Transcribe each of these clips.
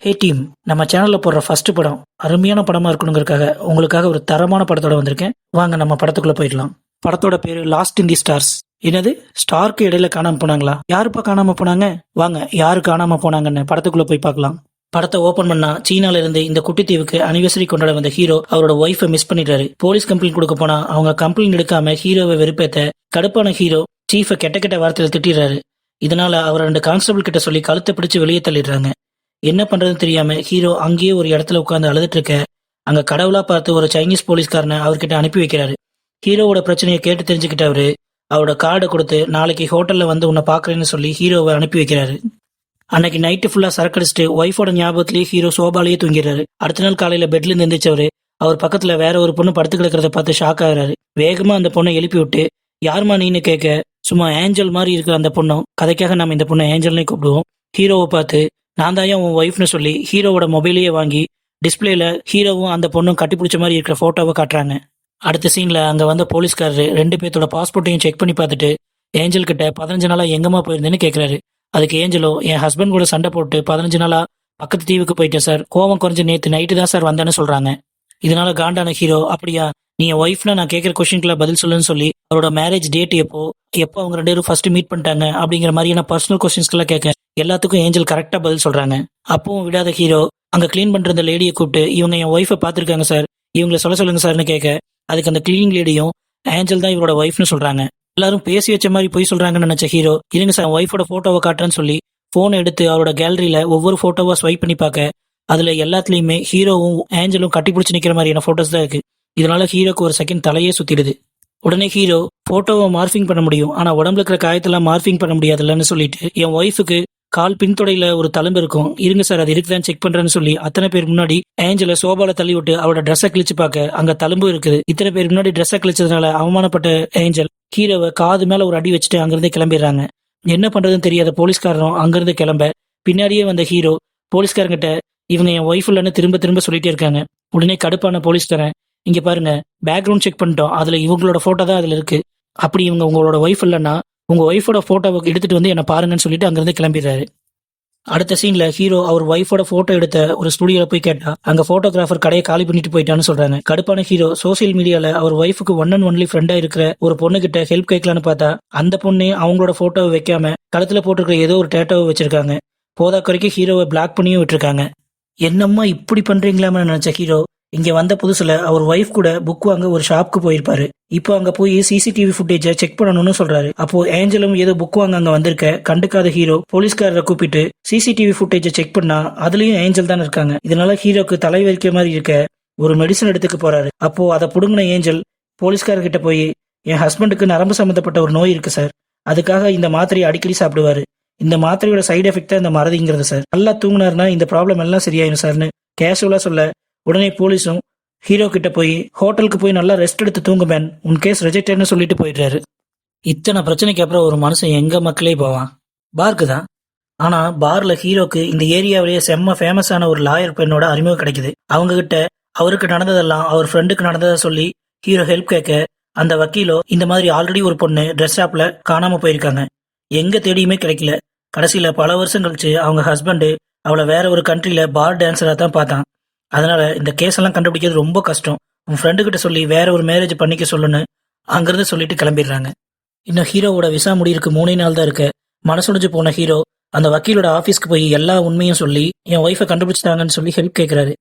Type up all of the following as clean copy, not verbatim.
ஹே team, நம்ம சேனல்ல போடுற ஃபர்ஸ்ட் படம் அருமையான படமா இருக்கணுங்கிறதுக்காக உங்களுக்காக ஒரு தரமான படத்தோட வந்திருக்கேன். வாங்க நம்ம படத்துக்குள்ள போயிடலாம். படத்தோட பேரு லாஸ்ட் இன் தி ஸ்டார்ஸ். என்னது, ஸ்டார்க்கு இடையில காணாம போனாங்களா? யாருப்பா காணாம போனாங்க? வாங்க, யாரு காணாம போனாங்கன்னு படத்துக்குள்ள போய் பார்க்கலாம். படத்தை ஓபன் பண்ணா சீனால இருந்து இந்த குட்டி தீவுக்கு அனிவர்சரி கொண்டாட வந்த ஹீரோ அவரோட ஒய்ஃபை மிஸ் பண்ணிட்டாரு. போலீஸ் கம்ப்ளைண்ட் கொடுக்க போனா அவங்க கம்ப்ளைண்ட் எடுக்காம ஹீரோவை வெறுப்பேத்த கடுப்பான ஹீரோ சீஃபை கெட்ட கெட்ட வார்த்தையில திட்டிடுறாரு. இதனால அவர் 2 கான்ஸ்டபிள் கிட்ட சொல்லி கழுத்தை பிடிச்சு வெளியே தள்ளிடுறாங்க. என்ன பண்றதுன்னு தெரியாம ஹீரோ அங்கேயே ஒரு இடத்துல உட்காந்து அழுதுட்டு இருக்க அங்க கடவுளா பார்த்து ஒரு சைனீஸ் போலீஸ்காரனை அவர்கிட்ட அனுப்பி வைக்கிறாரு. ஹீரோவோட பிரச்சனையை கேட்டு தெரிஞ்சுக்கிட்ட அவரோட கார்டை கொடுத்து நாளைக்கு ஹோட்டல்ல வந்து உன்னை பாக்குறேன்னு சொல்லி ஹீரோவை அனுப்பி வைக்கிறாரு. அன்னைக்கு நைட்டு ஃபுல்லா சரக்கடிச்சிட்டு ஒய்ஃபோட ஞாபகத்திலேயே ஹீரோ சோபாலேயே தூங்கிடுறாரு. அடுத்த நாள் காலையில பெட்ல இருந்து எந்திரிச்சவரு அவர் பக்கத்துல வேற ஒரு பொண்ணு படுத்து கிடக்கிறத பார்த்து ஷாக் ஆகுறாரு. வேகமா அந்த பொண்ணை எழுப்பி விட்டு யாருமா நீன்னு கேட்க சும்மா ஏஞ்சல் மாதிரி இருக்கிற அந்த பொண்ணும், கதைக்காக நம்ம இந்த பொண்ணை ஏஞ்சல்னே கூப்பிடுவோம், ஹீரோவை பார்த்து நான் தான் உன் ஒய்ஃப்னு சொல்லி ஹீரோவோட மொபைலையே வாங்கி டிஸ்பிளேல ஹீரோவும் அந்த பொண்ணும் கட்டிப்பிடிச்ச மாதிரி இருக்கிற போட்டோவை காட்டுறாங்க. அடுத்த சீன்ல அங்க வந்த போலீஸ்காரரு 2 பேர்த்தோட பாஸ்போர்ட்டையும் செக் பண்ணி பார்த்துட்டு ஏஞ்சல் கிட்ட 15 நாளா எங்கம்மா போயிருந்தேன்னு கேட்கிறாரு. அதுக்கு ஏஞ்சலோ, என் ஹஸ்பண்ட் கூட சண்டை போட்டு 15 நாளா பக்கத்து தீவுக்கு போயிட்டேன் சார், கோவம் குறைஞ்சு நேத்து நைட்டு தான் சார் வந்தேன்னு சொல்றாங்க. இதனால காண்டான ஹீரோ, அப்படியா நீ என் ஒய்ஃப்னா நான் கேட்கிற கொஸ்டின்க்குலாம் பதில் சொல்லுன்னு சொல்லி அவரோட மேரேஜ் டேட் எப்போ அவங்க 2 பேரும் ஃபர்ஸ்ட் மீட் பண்ணிட்டாங்க அப்படிங்கிற மாதிரியான பர்சனல் கொஸ்டின்ஸ்க்கெல்லாம் கேட்க எல்லாத்துக்கும் ஏஞ்சல் கரெக்டா பதில் சொல்றாங்க. அப்பவும் விடாத ஹீரோ அங்க கிளீன் பண்ற அந்த லேடியை கூப்பிட்டு இவங்க என் ஒய்ஃபை பார்த்திருக்காங்க சார், இவங்களை சொல்லுங்க சார்னு கேட்க அதுக்கு அந்த கிளீனிங் லேடியும் ஏஞ்சல் தான் இவரோட ஒய்ஃப்னு சொல்றாங்க. எல்லாரும் பேசி வச்ச மாதிரி போய் சொல்றாங்கன்னு நினைச்ச ஹீரோ, இருங்க சார் ஒய்ஃபோட போட்டோவை காட்டுறேன்னு சொல்லி போனை எடுத்து அவரோட கேலரியில ஒவ்வொரு போட்டோவா ஸ்வைப் பண்ணி பார்க்க அதுல எல்லாத்துலயுமே ஹீரோவும் ஏஞ்சலும் கட்டிப்பிடிச்சு நிக்கிற மாதிரியான போட்டோஸ் தான் இருக்கு. இதனால ஹீரோக்கு ஒரு செகண்ட் தலையே சுத்திடுது. உடனே ஹீரோ போட்டோவை மார்பிங் பண்ண முடியும், ஆனா உடம்புல இருக்கிற காயத்தெல்லாம் மார்பிங் பண்ண முடியாதுல்லன்னு சொல்லிட்டு என் ஒய்ஃபுக்கு கால் பின்தொடையில ஒரு தழும்பு இருக்கும், இருங்க சார் அது இருக்குதான் செக் பண்றேன்னு சொல்லி அத்தனை பேர் முன்னாடி ஏஞ்சல சோபால தள்ளி விட்டு அவரோட ட்ரெஸ்ஸை கிழிச்சு பார்க்க அங்க தழும்பு இருக்குது. இத்தனை பேர் முன்னாடி ட்ரெஸ்ஸை கிழிச்சதுனால அவமானப்பட்ட ஏஞ்சல் ஹீரோவை காது மேல ஒரு அடி வச்சுட்டு அங்கிருந்து கிளம்பிடுறாங்க. என்ன பண்றதுன்னு தெரியாத போலீஸ்காரரும் அங்கிருந்து கிளம்ப பின்னாடியே வந்த ஹீரோ போலீஸ்காரங்கிட்ட இவங்க என் ஒய்ஃப் இல்லைன்னு திரும்ப திரும்ப சொல்லிட்டே இருக்காங்க. உடனே கடுப்பான போலீஸ்காரன், இங்க பாருங்க பேக்ரவுண்ட் செக் பண்ணிட்டோம், அதுல இவங்களோட போட்டோ தான் அதுல இருக்கு, அப்படி இவங்க உங்களோட ஒய்ஃப் இல்லைன்னா உங்க ஒய்ஃபோட போட்டோவை எடுத்துட்டு வந்து என்ன பாருங்கன்னு சொல்லிட்டு அங்கிருந்து கிளம்பிடுறாரு. அடுத்த சீன்ல ஹீரோ அவர் ஒய்ஃபோட போட்டோ எடுத்த ஒரு ஸ்டுடியோல போய் கேட்டா அங்க போட்டோகிராஃபர் கடையை காலி பண்ணிட்டு போயிட்டான்னு சொல்றாங்க. கடுப்பான ஹீரோ சோசியல் மீடியால அவர் ஒய்ஃபுக்கு ஒன் அண்ட் ஒன்லி ஃப்ரெண்டா இருக்கிற ஒரு பொண்ணு கிட்ட ஹெல்ப் கேட்கலான்னு பார்த்தா அந்த பொண்ணு அவங்களோட போட்டோவை வைக்காம கழுத்துல போட்டிருக்கிற ஏதோ ஒரு டேட்டோவை வச்சிருக்காங்க. போதா குறைக்கு ஹீரோவை பிளாக் பண்ணியும் விட்டுருக்காங்க. என்னம்மா இப்படி பண்றீங்களாமன்னு நினைச்ச ஹீரோ இங்க வந்த புதுசுல அவர் ஒய்ஃப் கூட புக் வாங்க ஒரு ஷாப்க்கு போயிருப்பாரு. இப்போ அங்க போய் சிசிடிவி ஃபுட்டேஜை செக் பண்ணணும்னு சொல்றாரு. அப்போ ஏஞ்சலும் ஏதோ புக் வாங்க அங்க வந்திருக்க கண்டுக்காத ஹீரோ போலீஸ்காரரை கூப்பிட்டு சிசிடிவி ஃபுட்டேஜை செக் பண்ணா அதுலயும் ஏஞ்சல் தான் இருக்காங்க. இதனால ஹீரோக்கு தலை வலிக்கிற மாதிரி இருக்க ஒரு மெடிசன் எடுத்துக்க போறாரு. அப்போ அதை புடுங்கின ஏஞ்சல் போலீஸ்காரர்கிட்ட போய் என் ஹஸ்பண்டுக்கு நரம்பு சம்பந்தப்பட்ட ஒரு நோய் இருக்கு சார், அதுக்காக இந்த மாத்திரையை அடிக்கடி சாப்பிடுவாரு, இந்த மாத்திரையோட சைடு எஃபெக்ட் தான் இந்த மறதிங்கிறது சார், நல்லா தூங்கினாருன்னா இந்த ப்ராப்ளம் எல்லாம் சரியாயிடும் சார்னு கேஷுவலா சொல்ல உடனே போலீஸும் ஹீரோ கிட்ட போய் ஹோட்டலுக்கு போய் நல்லா ரெஸ்ட் எடுத்து தூங்கு மேன், உன் கேஸ் ரிஜெக்ட்னு சொல்லிட்டு போயிடுறாரு. இத்தனை பிரச்சனைக்கு அப்புறம் ஒரு மனுஷன் எங்க மக்களே போவான்? பார்க்கு தான். ஆனா பார்ல ஹீரோக்கு இந்த ஏரியாவிலேயே செம்ம ஃபேமஸான ஒரு லாயர் பெண்ணோட அறிமுகம் கிடைக்குது. அவங்க கிட்ட அவருக்கு நடந்ததெல்லாம் அவர் ஃப்ரெண்டுக்கு நடந்ததை சொல்லி ஹீரோ ஹெல்ப் கேட்க அந்த வக்கீலோ இந்த மாதிரி ஆல்ரெடி ஒரு பொண்ணு ட்ரெஸ் ஷாப்ல காணாம போயிருக்காங்க, எங்க தேடியுமே கிடைக்கல, கடைசியில பல வருஷம் கழிச்சு அவங்க ஹஸ்பண்டு அவளை வேற ஒரு கண்ட்ரில பார் டான்ஸரா தான் பார்த்தான், அதனால இந்த கேஸ் எல்லாம் கண்டுபிடிக்கிறது ரொம்ப கஷ்டம், உன் ஃப்ரெண்டு கிட்ட சொல்லி வேற ஒரு மேரேஜ் பண்ணிக்க சொல்லுன்னு அங்கிருந்து சொல்லிட்டு கிளம்பிடுறாங்க. இன்னும் ஹீரோவோட விசா முடியிருக்கு 3 நாள் தான் இருக்க மனசுடைஞ்சு போன ஹீரோ அந்த வக்கீலோட ஆபீஸ்க்கு போய் எல்லா உண்மையும் சொல்லி என் ஒய்ஃபை கண்டுபிடிச்சிட்டாங்கன்னு சொல்லி ஹெல்ப் கேட்கிறாரு.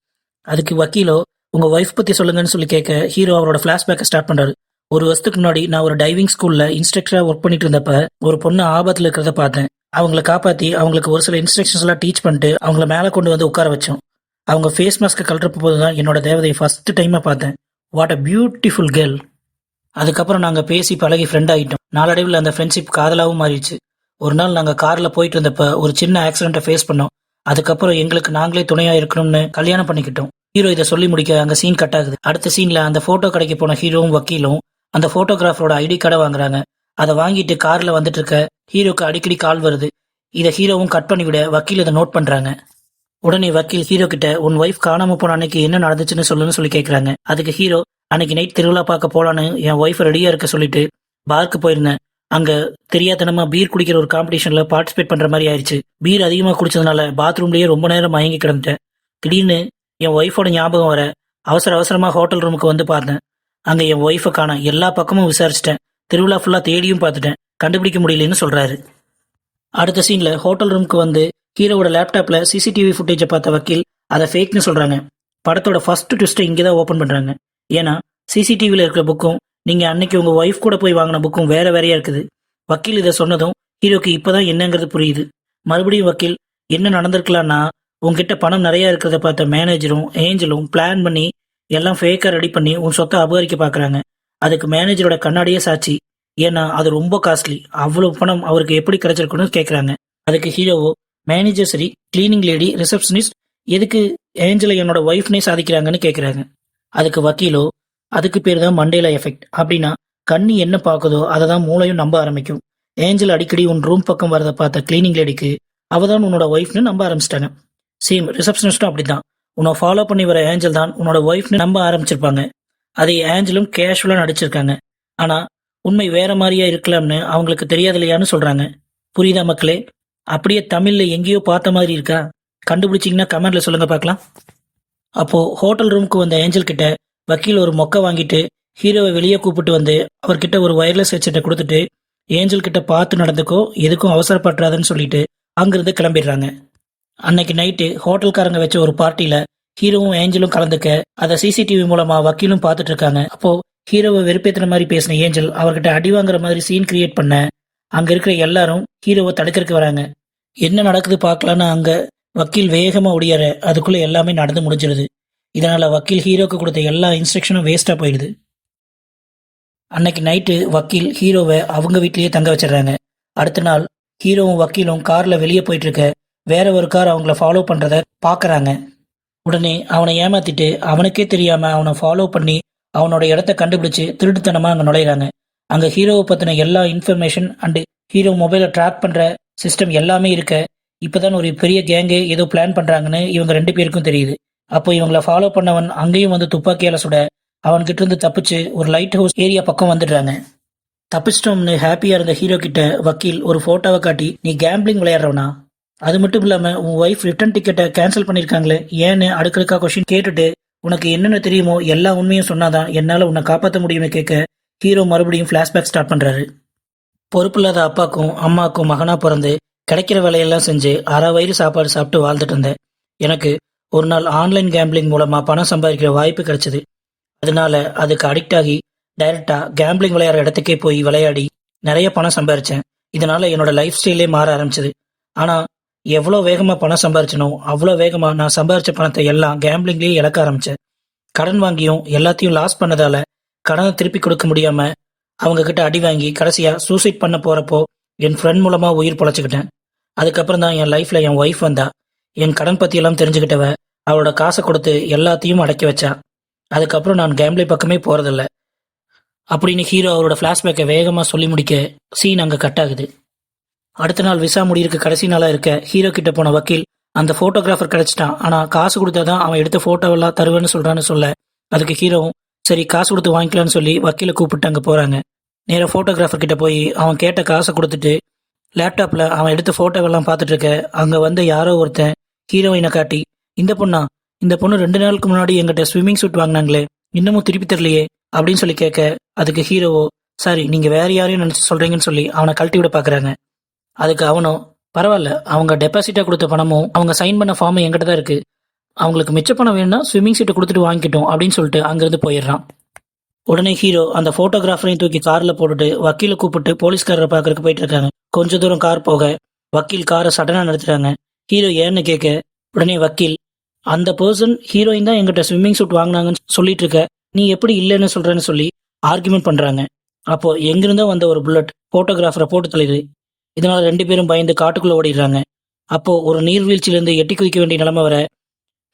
அதுக்கு வக்கீலோ உங்க ஒய்ஃப் பத்தி சொல்லுங்கன்னு சொல்லி கேட்க ஹீரோ அவரோட பிளாஷ்பேக்கை ஸ்டார்ட் பண்றாரு. 1 வருஷத்துக்கு முன்னாடி நான் ஒரு டைவிங் ஸ்கூல்ல இன்ஸ்ட்ரக்டரா ஒர்க் பண்ணிட்டு இருந்தப்ப ஒரு பொண்ணு ஆபத்துல இருக்கிறத பார்த்தேன். அவங்கள காப்பாத்தி அவங்களுக்கு ஒரு சில இன்ஸ்ட்ரக்ஷன்ஸ் எல்லாம் டீச் பண்ணிட்டு அவங்கள மேல கொண்டு வந்து உட்கார வச்சோம். அவங்க ஃபேஸ் மாஸ்க் கழட்டப்ப போதுதான் என்னோட தேவதையை ஃபர்ஸ்ட் டைமா பார்த்தேன். What a beautiful girl. அதுக்கப்புறம் நாங்க பேசி பழகி ஃப்ரெண்ட் ஆகிட்டோம். நாளடைவில் அந்த ஃப்ரெண்ட்ஷிப் காதலாவும் மாறிடுச்சு. ஒரு நாள் நாங்க கார்ல போயிட்டு இருந்தப்ப ஒரு சின்ன ஆக்சிடென்ட்டை ஃபேஸ் பண்ணோம். அதுக்கப்புறம் எங்களுக்கு நாங்களே துணையா இருக்கணும்னு கல்யாணம் பண்ணிக்கிட்டோம். ஹீரோ இதை சொல்லி முடிக்க அங்க சீன் கட் ஆகுது. அடுத்த சீன்ல அந்த போட்டோ கடைக்கு போன ஹீரோவும் வக்கீலும் அந்த போட்டோகிராஃபரோட ஐடி கார்டை வாங்குறாங்க. அதை வாங்கிட்டு கார்ல வந்துட்டு இருக்க ஹீரோக்கு அடிக்கடி கால் வருது. இதை ஹீரோவும் கட் பண்ணி விட வக்கீல் இதை நோட் பண்றாங்க. உடனே வக்கீல் ஹீரோ கிட்ட உன் ஒய்ஃப் காணாம போன அன்னைக்கு என்ன நடந்துச்சுன்னு சொல்லுன்னு சொல்லி கேட்கறாங்க. அதுக்கு ஹீரோ அன்னைக்கு நைட் திருவிழா பார்க்க போலான்னு என் ஒய்ஃப் ரெடியா இருக்க சொல்லிட்டு பார்க்கு போயிருந்தேன், அங்க தெரியாதனமா பீர் குடிக்கிற ஒரு காம்படிஷன்ல பார்ட்டிசிபேட் பண்ற மாதிரி ஆயிடுச்சு. பீர் அதிகமா குடிச்சதுனால பாத்ரூம்லயே ரொம்ப நேரம் மயங்கி கிடந்துட்டேன். திடீர்னு என் ஒய்ஃபோட ஞாபகம் வர அவசர அவசரமா ஹோட்டல் ரூமுக்கு வந்து பார்த்தேன். அங்க என் ஒய்ஃபை காணோம். எல்லா பக்கமும் விசாரிச்சிட்டேன். திருவிழா ஃபுல்லா தேடியும் பார்த்துட்டேன். கண்டுபிடிக்க முடியலன்னு சொல்றாரு. அடுத்த சீன்ல ஹோட்டல் ரூமுக்கு வந்து ஹீரோவோட லேப்டாப்ல சிசிடிவி ஃபுட்டேஜை பார்த்த வக்கீல் அதை ஃபேக்னு சொல்றாங்க. படத்தோட ஃபர்ஸ்ட் ட்விஸ்ட்டை இங்கே தான் ஓப்பன் பண்றாங்க. ஏன்னா சிசிடிவியில் இருக்கிற புக்கும் நீங்க அன்னைக்கு உங்க ஒய்ஃப் கூட போய் வாங்கின புக்கும் வேற வேறையா இருக்குது. வக்கீல் இதை சொன்னதும் ஹீரோக்கு இப்பதான் என்னங்கிறது புரியுது. மறுபடியும் வக்கீல் என்ன நடந்திருக்கலாம்னா, உன்கிட்ட பணம் நிறைய இருக்கிறத பார்த்த மேனேஜரும் ஏஞ்சலும் பிளான் பண்ணி எல்லாம் ஃபேக்கா ரெடி பண்ணி உன் சொத்தை அபகரிக்க பாக்குறாங்க. அதுக்கு மேனேஜரோட கண்ணாடியே சாட்சி. ஏன்னா அது ரொம்ப காஸ்ட்லி. அவ்வளவு பணம் அவருக்கு எப்படி கிடைச்சிருக்குன்னு கேட்கறாங்க. அதுக்கு ஹீரோவோ, மேனேஜர் சரி, கிளீனிங் லேடி, ரிசப்ஷனிஸ்ட் எதுக்கு ஏஞ்சலை என்னோட ஒய்ஃப்னே சாதிக்கிறாங்கன்னு கேட்குறாங்க. அதுக்கு வக்கீலோ, அதுக்கு பேர் தான் மண்டேலா எஃபெக்ட். அப்படின்னா கண்ணி என்ன பார்க்குதோ அதை தான் மூளையும் நம்ப ஆரம்பிக்கும். ஏஞ்சல் அடிக்கடி உன் ரூம் பக்கம் வரதை பார்த்த கிளீனிங் லேடிக்கு அவ தான் உன்னோட ஒய்ஃப்னு நம்ப ஆரம்பிச்சிட்டாங்க. சேம் ரிசப்ஷனிஸ்டும் அப்படிதான். உன்னை ஃபாலோ பண்ணி வர ஏஞ்சல் தான் உன்னோட ஒய்ஃப்னு நம்ப ஆரம்பிச்சிருப்பாங்க. அதை ஏஞ்சலும் கேஷுவலாக நடிச்சிருக்காங்க. ஆனா உண்மை வேற மாதிரியா இருக்கலாம்னு அவங்களுக்கு தெரியாது இல்லையான்னு சொல்றாங்க. புரியுதா மக்களே? அப்படியே தமிழ்ல எங்கேயோ பார்த்த மாதிரி இருக்கா? கண்டுபிடிச்சிங்கன்னா கமெண்ட்ல சொல்லுங்க பார்க்கலாம். அப்போ ஹோட்டல் ரூமுக்கு வந்த ஏஞ்சல் கிட்ட வக்கீல் ஒரு மொக்கை வாங்கிட்டு ஹீரோவை வெளியே கூப்பிட்டு வந்து அவர்கிட்ட ஒரு வயர்லெஸ் ஹெட்செட்டை கொடுத்துட்டு ஏஞ்சல் கிட்ட பார்த்து நடந்துக்கோ, எதுக்கும் அவசரப்படுறாதுன்னு சொல்லிட்டு அங்கிருந்து கிளம்பிடுறாங்க. அன்னைக்கு நைட்டு ஹோட்டல்காரங்க வச்ச ஒரு பார்ட்டியில ஹீரோவும் ஏஞ்சலும் கலந்துக்க அதை சிசிடிவி மூலமா வக்கீலும் பார்த்துட்டு இருக்காங்க. அப்போ ஹீரோவை வெறுப்பேத்தின மாதிரி பேசின ஏஞ்சல் அவர்கிட்ட அடி வாங்குற மாதிரி சீன் கிரியேட் பண்ண அங்க இருக்கிற எல்லாரும் ஹீரோவை தடுக்கிறதுக்கு வராங்க. என்ன நடக்குது பார்க்கலான்னு அங்க வக்கீல் வேகமா ஒடியார அதுக்குள்ள எல்லாமே நடந்து முடிஞ்சிருது. இதனால வக்கீல் ஹீரோக்கு கொடுத்த எல்லா இன்ஸ்ட்ரக்ஷனும் வேஸ்டா போயிடுது. அன்னைக்கு நைட்டு வக்கீல் ஹீரோவை அவங்க வீட்லயே தங்க வச்சிடறாங்க. அடுத்த நாள் ஹீரோவும் வக்கீலும் கார்ல வெளியே போயிட்டு இருக்க வேற ஒரு கார் அவங்கள ஃபாலோ பண்றத பாக்குறாங்க. உடனே அவனை ஏமாத்திட்டு அவனுக்கே தெரியாம அவனை ஃபாலோ பண்ணி அவனோட இடத்த கண்டுபிடிச்சு திருட்டுத்தனமா அங்க நுழையிறாங்க. அங்க ஹீரோவை பத்தின எல்லா இன்ஃபர்மேஷன் அண்டு ஹீரோ மொபைலை ட்ராக் பண்ற சிஸ்டம் எல்லாமே இருக்க இப்பதான் ஒரு பெரிய கேங்கே ஏதோ பிளான் பண்றாங்கன்னு இவங்க 2 பேருக்கும் தெரியுது. அப்போ இவங்களை ஃபாலோ பண்ணவன் அங்கேயும் வந்து துப்பாக்கியால சுட அவன்கிட்ட இருந்து தப்பிச்சு ஒரு லைட் ஹவுஸ் ஏரியா பக்கம் வந்துடுறாங்க. தப்பிச்சிட்டோம்னு ஹாப்பியா இருந்த ஹீரோ கிட்ட வக்கீல் ஒரு போட்டோவை காட்டி, நீ கேம்பிளிங் விளையாடுறவனா? அது மட்டும் இல்லாம உன் ஒய்ஃப் ரிட்டர்ன் டிக்கெட்டை கேன்சல் பண்ணிருக்காங்களே ஏன்னு அடுக்கடுக்கா கொஸ்டின் கேட்டுட்டு உனக்கு என்னென்ன தெரியுமோ எல்லா உண்மையும் சொன்னாதான் என்னால உன்னை காப்பாற்ற முடியும்னு கேட்க ஹீரோ மறுபடியும் பிளாஷ்பேக் ஸ்டார்ட் பண்றாரு. பொறுப்பில்லாத அப்பாக்கும் அம்மாக்கும் மகனா பிறந்து கிடைக்கிற வேலையெல்லாம் செஞ்சு அரை வயிறு சாப்பாடு சாப்பிட்டு வாழ்ந்துட்டு இருந்தேன். எனக்கு ஒரு நாள் ஆன்லைன் கேம்பிளிங் மூலமா பணம் சம்பாதிக்கிற வாய்ப்பு கிடைச்சது. அதனால அதுக்கு அடிக்ட் ஆகி டைரக்டா கேம்பிளிங் விளையாடுற இடத்துக்கே போய் விளையாடி நிறைய பணம் சம்பாரிச்சேன். இதனால என்னோட லைஃப் ஸ்டைலே மாற ஆரம்பிச்சது. ஆனா எவ்வளோ வேகமா பணம் சம்பாரிச்சனோ அவ்வளோ வேகமா நான் சம்பாரிச்ச பணத்தை எல்லாம் கேம்பிளிங்லயே இழக்க ஆரம்பிச்சேன். கடன் வாங்கியும் எல்லாத்தையும் லாஸ் பண்ணதால கடனை திருப்பி கொடுக்க முடியாம அவங்க கிட்ட அடி வாங்கி கடைசியா சூசைட் பண்ண போறப்போ என் ஃப்ரெண்ட் மூலமா உயிர் பொழைச்சிக்கிட்டேன். அதுக்கப்புறம் தான் என் லைஃப்ல என் ஒய்ஃப் வந்தா. என் கடன் பத்தி எல்லாம் தெரிஞ்சுக்கிட்டவ அவளோட காசை கொடுத்து எல்லாத்தையும் அடக்கி வச்சா. அதுக்கப்புறம் நான் கேம்பிளை பக்கமே போறதில்ல அப்படின்னு ஹீரோ அவரோட பிளாஷ்பேக்கை வேகமா சொல்லி முடிக்க சீன் அங்க கட் ஆகுது. அடுத்த நாள் விசா முடியிருக்கு கடைசி நாளா இருக்க ஹீரோ கிட்ட போன வக்கீல் அந்த போட்டோகிராஃபர் கிடைச்சிட்டான். ஆனா காசு கொடுத்தாதான் அவன் எடுத்த போட்டோவெல்லாம் தருவேன்னு சொல்றான்னு சொல்ல அதுக்கு ஹீரோவும் சரி காசு கொடுத்து வாங்கிக்கலான்னு சொல்லி வக்கீலை கூப்பிட்டு அங்க போறாங்க. நேராக போட்டோகிராஃபர் கிட்ட போய் அவன் கேட்ட காசை கொடுத்துட்டு லேப்டாப்ல அவன் எடுத்த போட்டோவெல்லாம் பார்த்துட்டு இருக்க அங்க வந்து யாரோ ஒருத்தன் ஹீரோயினை காட்டி, இந்த பொண்ணு 2 நாளுக்கு முன்னாடி எங்கிட்ட ஸ்விம்மிங் சூட் வாங்கினாங்களே இன்னமும் திருப்பி தரலையே அப்படின்னு சொல்லி கேட்க அதுக்கு ஹீரோவோ, சாரி நீங்க வேற யாரையும் நினைச்சு சொல்றீங்கன்னு சொல்லி அவனை கழட்டி விட பாக்குறாங்க. அதுக்கு அவனும், பரவாயில்ல, அவங்க டெபாசிட்டா கொடுத்த பணமும் அவங்க சைன் பண்ண ஃபார்மும் என்கிட்ட தான் இருக்கு, அவங்களுக்கு மிச்ச பணம் வேணும்னா ஸ்விம்மிங் சீட்டை கொடுத்துட்டு வாங்கிட்டோம் அப்படின்னு சொல்லிட்டு அங்கிருந்து போயிடுறான். உடனே ஹீரோ அந்த போட்டோகிராஃபரையும் தூக்கி கார்ல போட்டுட்டு வக்கீலை கூப்பிட்டு போலீஸ்காரரை பாக்குறதுக்கு போயிட்டு இருக்காங்க. கொஞ்ச தூரம் கார் போக வக்கீல் காரை சடனா நிறுத்துறாங்க. ஹீரோ ஏன்னு கேட்க உடனே வக்கீல், அந்த பர்சன் ஹீரோயின் தான் எங்கிட்ட ஸ்விம்மிங் சூட் வாங்கினாங்கன்னு சொல்லிட்டு இருக்க, நீ எப்படி இல்லைன்னு சொல்றேன்னு சொல்லி ஆர்குமெண்ட் பண்றாங்க. அப்போ எங்கிருந்தோ வந்த ஒரு புல்லட் போட்டோகிராஃபரை போட்டு தள்ளிடுது. இதனால 2 பேரும் பயந்து காட்டுக்குள்ள ஓடிடுறாங்க. அப்போ ஒரு நீர்வீழ்ச்சியிலிருந்து எட்டி குதிக்க வேண்டிய நிலைமை வர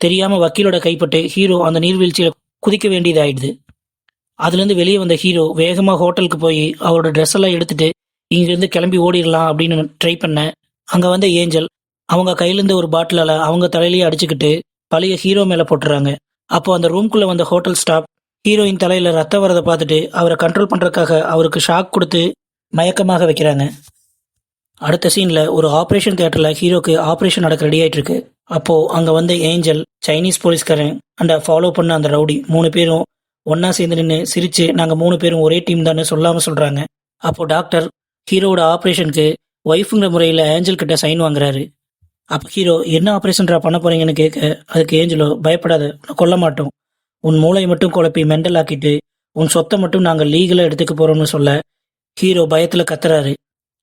தெரியாம வக்கீலோட கைப்பட்டு ஹீரோ அந்த நீர்வீழ்ச்சியில குதிக்க வேண்டியது ஆயிடுது. அதுல இருந்து வெளியே வந்த ஹீரோ வேகமா ஹோட்டலுக்கு போய் அவரோட ட்ரெஸ் எல்லாம் எடுத்துட்டு இங்கிருந்து கிளம்பி ஓடிடலாம் அப்படின்னு ட்ரை பண்ண அங்க வந்த ஏஞ்சல் அவங்க கையில இருந்து ஒரு பாட்டிலால அவங்க தலையிலேயே அடிச்சுக்கிட்டு பழைய ஹீரோ மேல போட்டுறாங்க. அப்போ அந்த ரூம்குள்ள வந்த ஹோட்டல் ஸ்டாஃப் ஹீரோயின் தலையில ரத்தம் வரதை பார்த்துட்டு அவரை கண்ட்ரோல் பண்றதுக்காக அவருக்கு ஷாக் கொடுத்து மயக்கமாக வைக்கிறாங்க. அடுத்த சீன்ல ஒரு ஆபரேஷன் தியேட்டர்ல ஹீரோக்கு ஆபரேஷன் நடக்க ரெடி ஆயிட்டு இருக்கு. அப்போ அங்க வந்து ஏஞ்சல், சைனீஸ் போலீஸ்காரன் அண்ட் ஃபாலோ பண்ண அந்த ரவுடி 3 பேரும் ஒண்ணா சேர்ந்து நின்று சிரிச்சு நாங்க 3 பேரும் ஒரே டீம் தானே சொல்லாம சொல்றாங்க. அப்போ டாக்டர் ஹீரோவோட ஆபரேஷனுக்கு ஒய்ஃபுங்கிற முறையில் ஏஞ்சல் கிட்ட சைன் வாங்குறாரு. அப்போ ஹீரோ என்ன ஆபரேஷன்ரா பண்ண போறீங்கன்னு கேட்க அதுக்கு ஏஞ்சலோ பயப்படாத, நான் கொல்ல மாட்டோம், உன் மூளையை மட்டும் குழப்பி மெண்டல் ஆக்கிட்டு உன் சொத்தை மட்டும் நாங்கள் லீகலாக எடுத்துக்க போறோம்னு சொல்ல ஹீரோ பயத்தில் கத்துறாரு.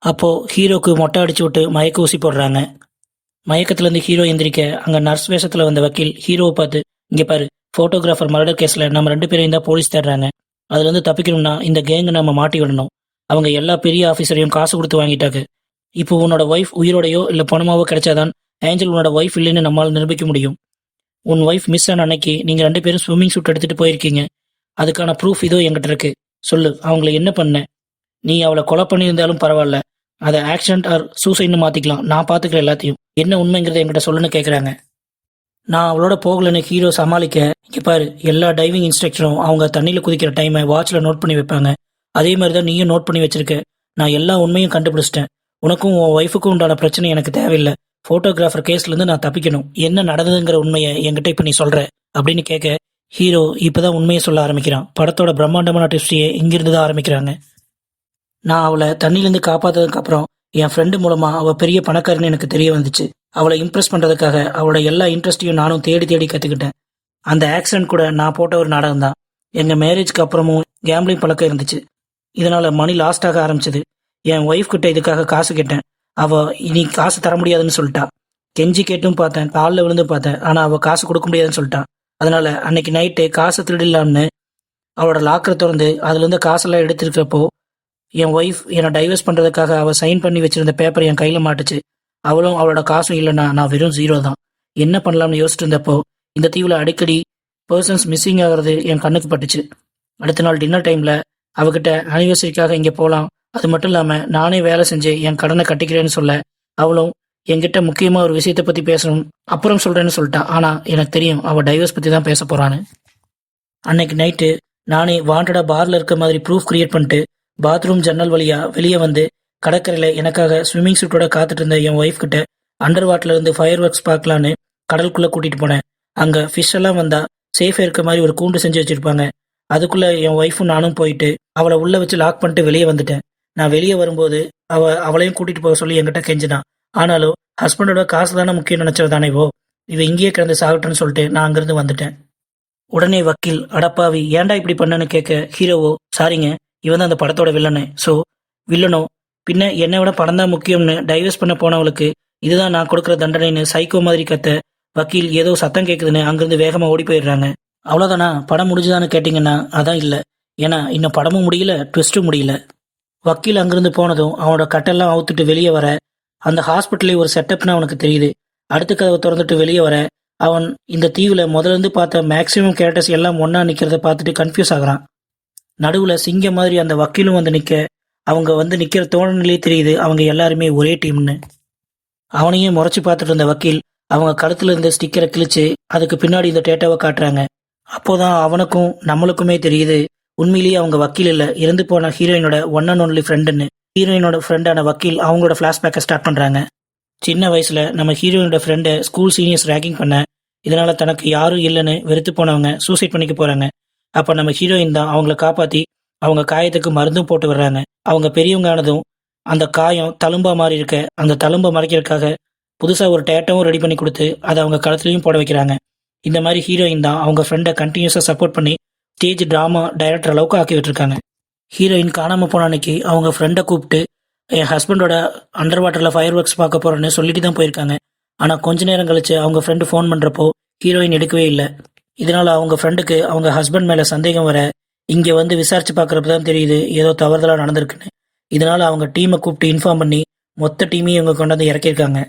அப்போ ஹீரோக்கு மொட்டை அடிச்சு விட்டு மயக்க ஊசி போடுறாங்க. மயக்கத்துலேருந்து ஹீரோ எந்திரிக்க அங்கே நர்ஸ் வேஷத்தில் வந்த வக்கீல் ஹீரோவை பார்த்து, இங்கே பாரு, ஃபோட்டோகிராஃபர் மர்டர் கேஸில் நம்ம 2 பேரையும் தான் போலீஸ் தேடுறாங்க. அதுலேருந்து தப்பிக்கணும்னா இந்த கேங்கை நம்ம மாட்டி விடணும். அவங்க எல்லா பெரிய ஆஃபீஸரையும் காசு கொடுத்து வாங்கிட்டாங்க. இப்போ உன்னோட ஒய்ஃப் உயிரோடையோ இல்லை பணமாவோ கிடைச்சாதான் ஏஞ்சல் உன்னோட ஒய்ஃப் இல்லைன்னு நம்மளால் நிரூபிக்க முடியும். உன் ஒய்ஃப் மிஸ் ஆன அன்னைக்கு நீங்கள் 2 பேரும் ஸ்விம்மிங் சூட் எடுத்துகிட்டு போயிருக்கீங்க. அதுக்கான ப்ரூஃப் இதோ என்கிட்ட இருக்கு. சொல்லு, அவங்கள என்ன பண்ண? நீ அவளை கொலை பண்ணியிருந்தாலும் பரவாயில்ல, அதை ஆக்சிடென்ட் ஆர் சூசைட்னு மாற்றிக்கலாம், நான் பார்த்துக்கிறேன் எல்லாத்தையும். என்ன உண்மைங்கிறத என்கிட்ட சொல்லுன்னு கேட்குறாங்க. நான் அவளோட போகலன்னு ஹீரோ சமாளிக்க, இங்கே பாரு, எல்லா டைவிங் இன்ஸ்ட்ரக்டரும் அவங்க தண்ணியில் குதிக்கிற டைமை வாட்சில் நோட் பண்ணி வைப்பாங்க. அதே மாதிரி தான் நீயும் நோட் பண்ணி வச்சிருக்க. நான் எல்லா உண்மையும் கண்டுபிடிச்சிட்டேன். உனக்கும் உன் ஒய்ஃபுக்கும் உண்டான பிரச்சனை எனக்கு தேவையில்லை. ஃபோட்டோகிராஃபர் கேஸ்லேருந்து நான் தப்பிக்கணும். என்ன நடந்ததுங்கிற உண்மையை என்கிட்ட இப்போ நீ சொல்கிற அப்படின்னு கேட்க ஹீரோ இப்போ தான் உண்மையை சொல்ல ஆரம்பிக்கிறான். படத்தோட பிரம்மாண்டமான ட்விஸ்டியை இங்கிருந்து தான் ஆரம்பிக்கிறாங்க. நான் அவளை தண்ணியிலேருந்து காப்பாற்றதுக்கப்புறம் என் ஃப்ரெண்டு மூலமாக அவள் பெரிய பணக்காரன்னு எனக்கு தெரிய வந்துச்சு. அவளை இம்ப்ரெஸ் பண்ணுறதுக்காக அவளோட எல்லா இன்ட்ரெஸ்ட்டையும் நானும் தேடி தேடி கற்றுக்கிட்டேன். அந்த ஆக்சிடென்ட் கூட நான் போட்ட ஒரு நாடகம் தான். எங்கள் மேரேஜ்க்கு அப்புறமும் கேம்பிளிங் பழக்கம் இருந்துச்சு. இதனால் மணி லாஸ்ட் ஆக ஆரம்பிச்சது. என் ஒய்ஃப் கிட்ட இதுக்காக காசு கேட்டேன். அவள் இனி காசு தர முடியாதுன்னு சொல்லிட்டா. கெஞ்சி கேட்டும் பார்த்தேன், காலில் விழுந்து பார்த்தேன், ஆனால் அவள் காசு கொடுக்க முடியாதுன்னு சொல்லிட்டான். அதனால அன்னைக்கு நைட்டு காசு திருடிடலாம்னு அவளோட லாக்கரை திறந்து அதுலேருந்து காசெல்லாம் எடுத்துருக்கிறப்போ என் ஒய்ஃப் என்னை டைவர்ஸ் பண்ணுறதுக்காக அவள் சைன் பண்ணி வச்சிருந்த பேப்பர் என் கையில் மாட்டுச்சு. அவளும் அவளோட காசும் இல்லைன்னா நான் வெறும் 0 தான். என்ன பண்ணலாம்னு யோசிச்சுட்டு இருந்தப்போ இந்த தீவில் அடிக்கடி பர்சன்ஸ் மிஸ்ஸிங் ஆகிறது என் கண்ணுக்கு பட்டுச்சு. அடுத்த நாள் டின்னர் டைமில் அவகிட்ட ஆனிவர்சரிக்காக இங்கே போகலாம், அது மட்டும் இல்லாமல் நானே வேலை செஞ்சு என் கடனை கட்டிக்கிறேன்னு சொல்ல அவளும் என்கிட்ட முக்கியமாக ஒரு விஷயத்தை பற்றி பேசணும், அப்புறம் சொல்கிறேன்னு சொல்லிட்டா. ஆனால் எனக்கு தெரியும் அவள் டைவர்ஸ் பற்றி தான் பேச போகிறான்னு. அன்னைக்கு நைட்டு நானே வாண்டடாக பாரில் இருக்க மாதிரி ப்ரூஃப் கிரியேட் பண்ணிட்டு பாத்ரூம் ஜன்னல் வழியாக வெளியே வந்து கடற்கரையில் எனக்காக ஸ்விம்மிங் சூட்டோட காத்துட்டு இருந்த என் ஒய்ஃப் கிட்ட அண்டர் வாட்டர்ல இருந்து ஃபயர் ஒர்க்ஸ் பார்க்கலான்னு கடலுக்குள்ளே கூட்டிகிட்டு போனேன். அங்கே ஃபிஷ் எல்லாம் வந்தால் சேஃபாக இருக்க மாதிரி ஒரு கூண்டு செஞ்சு வச்சுருப்பாங்க. அதுக்குள்ளே என் ஒய்ஃபும் நானும் போயிட்டு அவளை உள்ளே வச்சு லாக் பண்ணிட்டு வெளியே வந்துட்டேன். நான் வெளியே வரும்போது அவளையும் கூட்டிகிட்டு போக சொல்லி என்கிட்ட கெஞ்சினான். ஆனாலும் ஹஸ்பண்டோட காசு தானே முக்கியம் நினச்சதானேவோ, இவ இங்கேயே கிடந்து சாகட்டுன்னு சொல்லிட்டு நான் அங்கேருந்து வந்துட்டேன். உடனே வக்கீல், அடப்பாவி ஏன்டா இப்படி பண்ணன்னு கேட்க ஹீரோவோ, சாரிங்க, இவன் தான் அந்த படத்தோட வில்லனு. ஸோ வில்லனோ பின்ன என்னை விட படம் தான் முக்கியம்னு டைவர்ஸ் பண்ண போனவளுக்கு இதுதான் நான் கொடுக்குற தண்டனைன்னு சைக்கோ மாதிரி கத்த வக்கீல் ஏதோ சத்தம் கேட்குதுன்னு அங்கிருந்து வேகமாக ஓடி போயிடுறாங்க. அவ்வளோதானா, படம் முடிஞ்சுதான்னு கேட்டிங்கன்னா அதான் இல்லை. ஏன்னா இன்னும் படமும் முடியல, ட்விஸ்ட்டும் முடியல. வக்கீல் அங்கிருந்து போனதும் அவனோட கட்டெல்லாம் அவுத்துட்டு வெளியே வர அந்த ஹாஸ்பிட்டலே ஒரு செட்டப்னு அவனுக்கு தெரியுது. அடுத்த கதவை திறந்துட்டு வெளியே வர அவன் இந்த தீவில் முதலேருந்து பார்த்த மேக்சிமம் கேரக்டர்ஸ் எல்லாம் ஒன்றா நிற்கிறத பார்த்துட்டு கன்ஃபியூஸ் ஆகுறான். நடுவில் சிங்கம் மாதிரி அந்த வக்கீலும் வந்து நிற்க அவங்க வந்து நிற்கிற தோழனிலே தெரியுது அவங்க எல்லாருமே ஒரே டீம்னு. அவனையும் முறைச்சி பார்த்துட்டு இருந்த வக்கீல் அவங்க கழுத்துல இருந்த ஸ்டிக்கரை கிழிச்சு அதுக்கு பின்னாடி இந்த டேட்டாவை காட்டுறாங்க. அப்போதான் அவனுக்கும் நம்மளுக்குமே தெரியுது உண்மையிலேயே அவங்க வக்கீல் இல்லை, இறந்து போன ஹீரோயினோட ஒன் அண்ட் ஒன்லி ஃப்ரெண்டுன்னு. ஹீரோயினோட ஃப்ரெண்டான வக்கீல் அவங்களோட ஃப்ளாஷ்பேக்கை ஸ்டார்ட் பண்ணுறாங்க. சின்ன வயசில் நம்ம ஹீரோயினோட ஃப்ரெண்டை ஸ்கூல் சீனியர்ஸ் ரேக்கிங் பண்ண, இதனால் தனக்கு யாரும் இல்லைன்னு வெறுத்து போனவங்க சூசைட் பண்ணிக்க போகிறாங்க. அப்போ நம்ம ஹீரோயின் தான் அவங்கள காப்பாற்றி அவங்க காயத்துக்கு மருந்தும் போட்டு வர்றாங்க. அவங்க பெரியவங்க ஆனதும் அந்த காயம் தழும்பா மாறி இருக்க அந்த தழும்பை மறைக்கிறதுக்காக புதுசாக ஒரு டேட்டாவும் ரெடி பண்ணி கொடுத்து அதை அவங்க கழுத்துலையும் போட வைக்கிறாங்க. இந்த மாதிரி ஹீரோயின் தான் அவங்க ஃப்ரெண்டை கண்டினியூஸாக சப்போர்ட் பண்ணி ஸ்டேஜ் ட்ராமா டைரக்டர் அளவுக்கு ஆக்கி விட்டுருக்காங்க. ஹீரோயின் காணாமல் போன அன்னைக்கு அவங்க ஃப்ரெண்டை கூப்பிட்டு என் ஹஸ்பண்டோட அண்டர் வாட்டரில் ஃபயர் ஒர்க்ஸ் பார்க்க போகிறேன்னு சொல்லிட்டு தான் போயிருக்காங்க. ஆனால் கொஞ்ச நேரம் கழிச்சு அவங்க ஃப்ரெண்டு ஃபோன் பண்ணுறப்போ ஹீரோயின் எடுக்கவே இல்லை. இதனால் அவங்க ஃப்ரெண்டுக்கு அவங்க ஹஸ்பண்ட் மேலே சந்தேகம் வர இங்கே வந்து விசாரித்து பார்க்குறப்ப தான் தெரியுது ஏதோ தவறுதலாக நடந்திருக்குன்னு. இதனால் அவங்க டீமை கூப்பிட்டு இன்ஃபார்ம் பண்ணி மொத்த டீமையும் இவங்க கொண்டாந்து இறக்கியிருக்காங்க.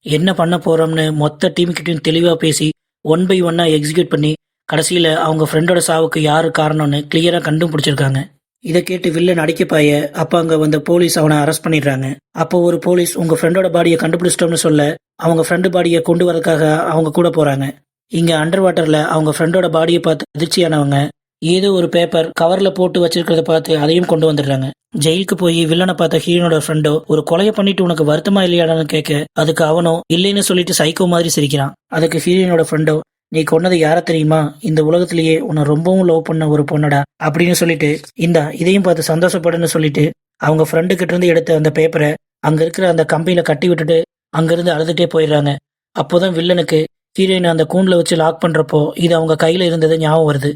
என்ன பண்ண போகிறோம்னு மொத்த டீமுக்கிட்டையும் தெளிவாக பேசி 1 by 1 எக்ஸிக்யூட் பண்ணி கடைசியில் அவங்க ஃப்ரெண்டோட சாவுக்கு யார் காரணம்னு கிளியராக கண்டுபிடிச்சிருக்காங்க. இதை கேட்டு வில்லன் அடிக்கப்பாய அப்போ அங்கே வந்த போலீஸ் அவனை அரெஸ்ட் பண்ணிடுறாங்க. அப்போ ஒரு போலீஸ் உங்கள் ஃப்ரெண்டோட பாடியை கண்டுபிடிச்சிட்டோம்னு சொல்ல அவங்க ஃப்ரெண்டு பாடியை கொண்டு வரதுக்காக அவங்க கூட போகிறாங்க. இங்கே அண்டர் வாட்டரில் அவங்க ஃப்ரெண்டோட பாடியை பார்த்து அதிர்ச்சியானவங்க ஏதோ ஒரு பேப்பர் கவரில் போட்டு வச்சிருக்கிறத பார்த்து அதையும் கொண்டு வந்துடுறாங்க. ஜெயிலுக்கு போய் வில்லனை பார்த்த ஹீரோனோட ஃப்ரெண்டோ ஒரு கொலையை பண்ணிட்டு உனக்கு வருத்தமா இல்லையாடான்னு கேட்க அதுக்கு அவனோ இல்லைன்னு சொல்லிட்டு சைக்கோ மாதிரி சிரிக்கிறான். அதுக்கு ஹீரோனோட ஃப்ரெண்டோ நீ கொன்னது யார தெரியுமா, இந்த உலகத்திலேயே உன்னை ரொம்பவும் லவ் பண்ண ஒரு பொண்ணடா அப்படின்னு சொல்லிட்டு இதையும் பார்த்து சந்தோஷப்படுன்னு சொல்லிட்டு அவங்க ஃப்ரெண்டு கிட்ட இருந்து எடுத்த அந்த பேப்பரை அங்க இருக்கிற அந்த கம்பியில கட்டி விட்டுட்டு அங்கிருந்து அழுதுட்டே போயிடுறாங்க. அப்போதான் வில்லனுக்கு ஹீரோயினை அந்த கூண்டுல வச்சு லாக் பண்றப்போ இது அவங்க கையில இருந்தது ஞாபகம் வருது.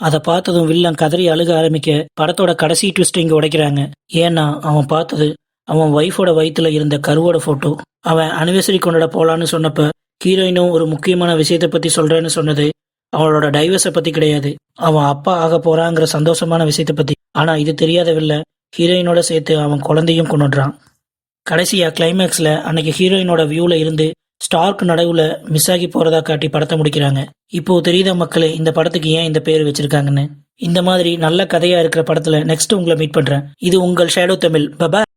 அதை பார்த்ததும் வில்லன் கதறி அழுக ஆரம்பிக்க படத்தோட கடைசி ட்விஸ்ட் இங்க உடைக்கிறாங்க. ஏன்னா அவன் பார்த்தது அவன் ஒய்ஃபோட வயித்துல இருந்த கருவோட போட்டோ. அவன் அனிவர்சரி கொண்டாட போலான்னு சொன்னப்ப ஹீரோயினும் ஒரு முக்கியமான விஷயத்தை பத்தி சொல்றேன்னு சொன்னது அவளோட டைவர்ஸை பத்தி கிடையாது, அவன் அப்பா ஆக போறாங்கிற சந்தோஷமான விஷயத்தை பத்தி. ஆனா இது தெரியாத வில்லன் ஹீரோயினோட சேர்த்து அவன் குழந்தையும் கொண்டுடுறான். கடைசியா கிளைமேக்ஸ்ல அன்னைக்கு ஹீரோயினோட வியூல இருந்து ஸ்டார்க் நடுவுல மிஸ் ஆகி போறதா காட்டி படத்தை முடிக்கிறாங்க. இப்போ தெரியுதா மக்களே இந்த படத்துக்கு ஏன் இந்த பேர் வச்சிருக்காங்கன்னு. இந்த மாதிரி நல்ல கதையா இருக்கிற படத்துல நெக்ஸ்ட் உங்களை மீட் பண்றேன். இது உங்கள் ஷேடோ தமிழ். பபாய்.